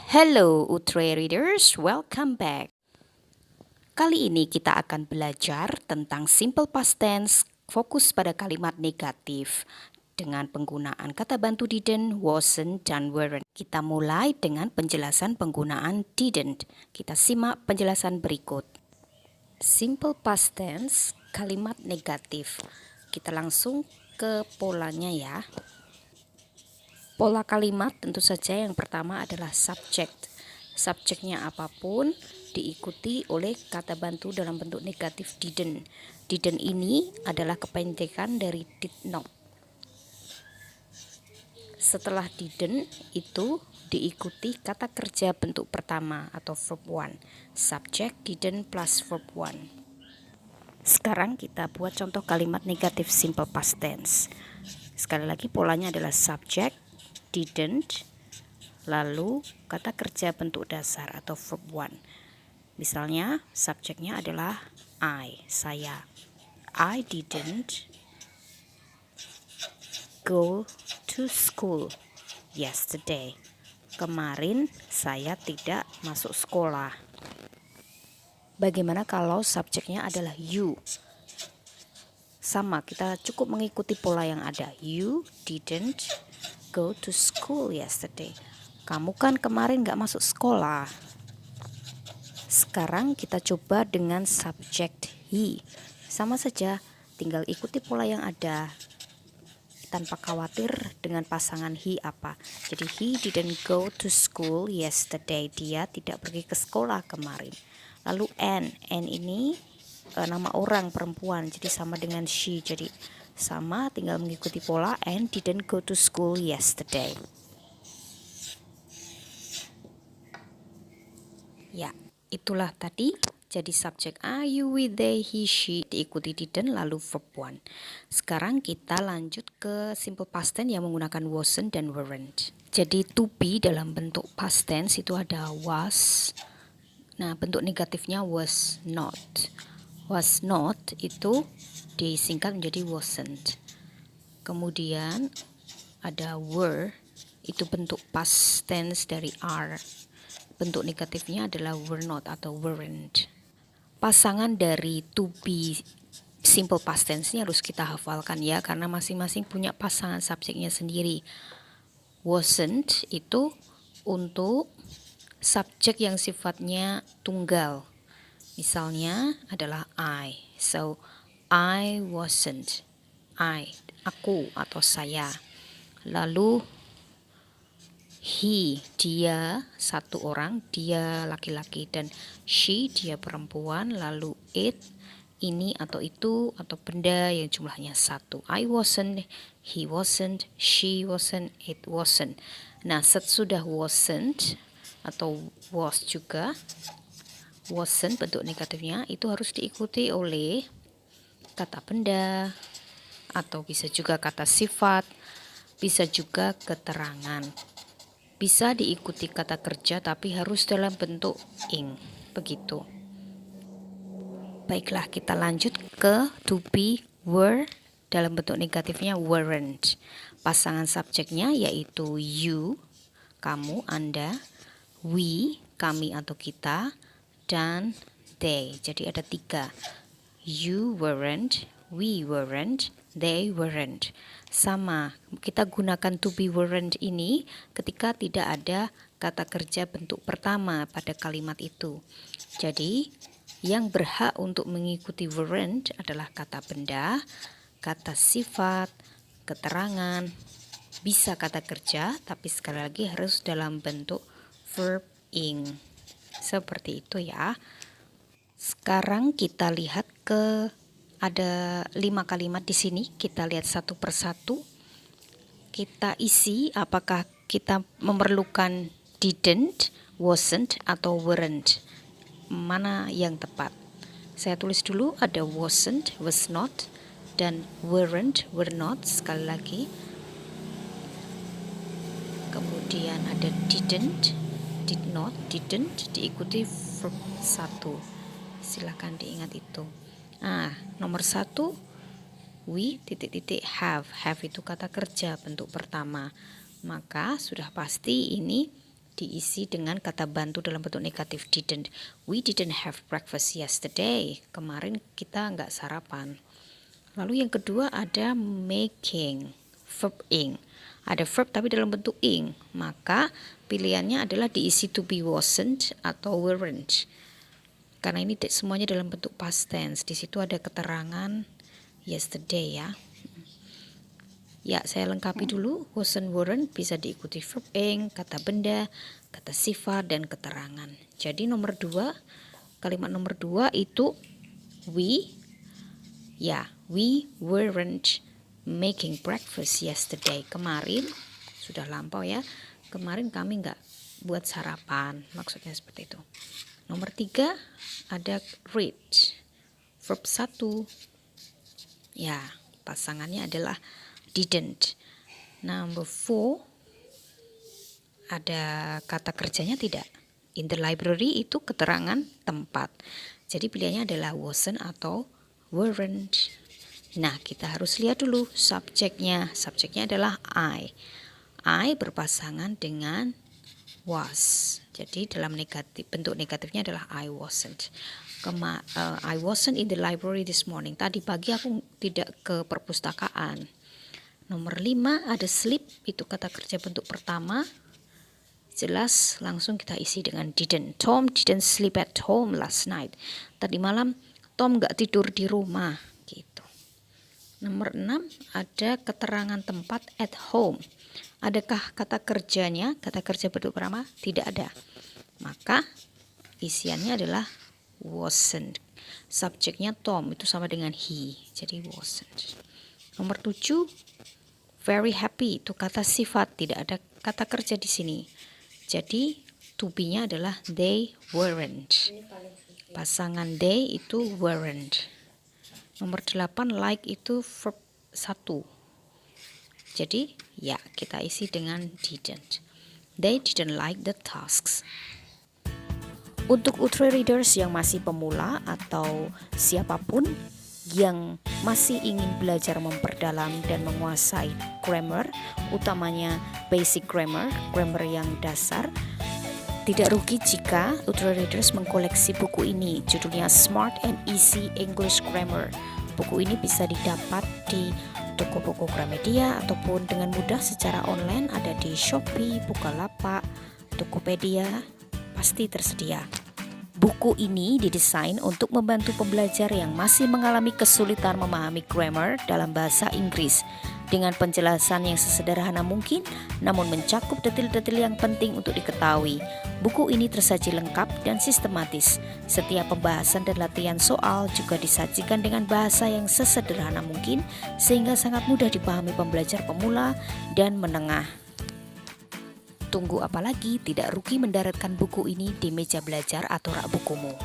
Hello Utre Readers, welcome back. Kali ini kita akan belajar tentang simple past tense, fokus pada kalimat negatif dengan penggunaan kata bantu didn't, wasn't, dan weren't. Kita mulai dengan penjelasan penggunaan didn't. Kita simak penjelasan berikut. Simple past tense, kalimat negatif. Kita langsung ke polanya ya. Pola kalimat tentu saja yang pertama adalah subject. Subjeknya apapun diikuti oleh kata bantu dalam bentuk negatif didn't. Didn't ini adalah kependekan dari did not. Setelah didn't itu diikuti kata kerja bentuk pertama atau verb one. Subject didn't plus verb one. Sekarang kita buat contoh kalimat negatif simple past tense. Sekali lagi polanya adalah subject didn't, lalu kata kerja bentuk dasar atau verb one. Misalnya subjeknya adalah saya. I didn't go to school yesterday. Kemarin saya tidak masuk sekolah. Bagaimana kalau subjeknya adalah you? Sama, kita cukup mengikuti pola yang ada. You didn't go to school yesterday. Kamu kan kemarin gak masuk sekolah. Sekarang kita coba dengan subject he. Sama saja, tinggal ikuti pola yang ada tanpa khawatir dengan pasangan he apa. Jadi he didn't go to school yesterday. Dia tidak pergi ke sekolah kemarin. Lalu N ini nama orang perempuan, jadi sama dengan she. Jadi sama, tinggal mengikuti pola and didn't go to school yesterday. Ya, itulah tadi. Jadi subjek I, you, we, they, he, she diikuti didn't lalu verb one. Sekarang kita lanjut ke simple past tense yang menggunakan wasn't dan weren't. Jadi to be dalam bentuk past tense itu ada was. Nah, bentuk negatifnya was not. Was not itu disingkat menjadi wasn't. Kemudian ada were, itu bentuk past tense dari are. Bentuk negatifnya adalah were not atau weren't. Pasangan dari to be simple past tense ini harus kita hafalkan ya, karena masing-masing punya pasangan subjeknya sendiri. Wasn't itu untuk subjek yang sifatnya tunggal. Misalnya adalah I. So, I wasn't. Aku atau saya. Lalu, he, dia satu orang, dia laki-laki. Dan she, dia perempuan. Lalu it, ini atau itu, atau benda yang jumlahnya satu. I wasn't, he wasn't, she wasn't, it wasn't. Nah, sesudah wasn't, atau was juga, wasn't bentuk negatifnya itu harus diikuti oleh kata benda atau bisa juga kata sifat, bisa juga keterangan. Bisa diikuti kata kerja tapi harus dalam bentuk ing, begitu. Baiklah, kita lanjut ke to be, were dalam bentuk negatifnya weren't. Pasangan subjeknya yaitu you, kamu, Anda, we, kami atau kita, dan they. Jadi ada tiga. You weren't, we weren't, they weren't. Sama, kita gunakan to be weren't ini ketika tidak ada kata kerja bentuk pertama pada kalimat itu. Jadi, yang berhak untuk mengikuti weren't adalah kata benda, kata sifat, keterangan, bisa kata kerja, tapi sekali lagi harus dalam bentuk verb ing. Seperti itu ya. Sekarang kita lihat ke ada 5 kalimat di sini. Kita lihat satu persatu. Kita isi apakah kita memerlukan didn't, wasn't, atau weren't. Mana yang tepat? Saya tulis dulu, ada wasn't, was not, dan weren't, were not. Sekali lagi. Kemudian ada didn't, did not, didn't, diikuti verb 1. Silahkan diingat itu. Nomor 1, we have. Have itu kata kerja bentuk pertama. Maka sudah pasti ini diisi dengan kata bantu dalam bentuk negatif didn't. We didn't have breakfast yesterday. Kemarin kita nggak sarapan. Lalu yang kedua ada making, verb ing. Ada verb tapi dalam bentuk ing. Maka pilihannya adalah diisi to be, wasn't, atau weren't. Karena ini semuanya dalam bentuk past tense. Di situ ada keterangan yesterday ya. Ya, saya lengkapi dulu. Wasn't, weren't bisa diikuti verb ing, kata benda, kata sifat, dan keterangan. Jadi nomor 2, kalimat nomor 2 itu we weren't making breakfast yesterday. Kemarin, sudah lampau ya. Kemarin kami nggak buat sarapan. Maksudnya seperti itu. Nomor 3 ada read. Verb 1. Ya, pasangannya adalah didn't. Number 4 ada kata kerjanya tidak. In the library itu keterangan tempat. Jadi pilihannya adalah wasn't atau weren't. Nah, kita harus lihat dulu subjeknya. Subjeknya adalah I. I berpasangan dengan was. Jadi dalam bentuk negatifnya adalah I wasn't. I wasn't in the library this morning. Tadi pagi aku tidak ke perpustakaan. Nomor 5 ada sleep, itu kata kerja bentuk pertama. Jelas, langsung kita isi dengan didn't. Tom didn't sleep at home last night. Tadi malam Tom gak tidur di rumah gitu. Nomor 6 ada keterangan tempat at home. Adakah kata kerjanya, kata kerja bentuk pertama? Tidak ada. Maka isiannya adalah wasn't. Subjeknya Tom, itu sama dengan he. Jadi wasn't. Nomor 7 very happy, itu kata sifat, tidak ada kata kerja di sini. Jadi to be-nya adalah they weren't. Pasangan they itu weren't. Nomor 8 like itu verb 1. Jadi ya kita isi dengan didn't. They didn't like the tasks. Untuk Utre readers yang masih pemula atau siapapun yang masih ingin belajar memperdalam dan menguasai grammar, utamanya basic grammar yang dasar, tidak rugi jika Utre readers mengkoleksi buku ini. Judulnya Smart and Easy English Grammar. Buku ini bisa didapat di toko buku Gramedia ataupun dengan mudah secara online, ada di Shopee, Bukalapak, Tokopedia, pasti tersedia. Buku ini didesain untuk membantu pembelajar yang masih mengalami kesulitan memahami grammar dalam bahasa Inggris dengan penjelasan yang sesederhana mungkin, namun mencakup detil-detil yang penting untuk diketahui. Buku ini tersaji lengkap dan sistematis. Setiap pembahasan dan latihan soal juga disajikan dengan bahasa yang sesederhana mungkin, sehingga sangat mudah dipahami pembelajar pemula dan menengah. Tunggu apa lagi? Tidak rugi mendaratkan buku ini di meja belajar atau rak bukumu.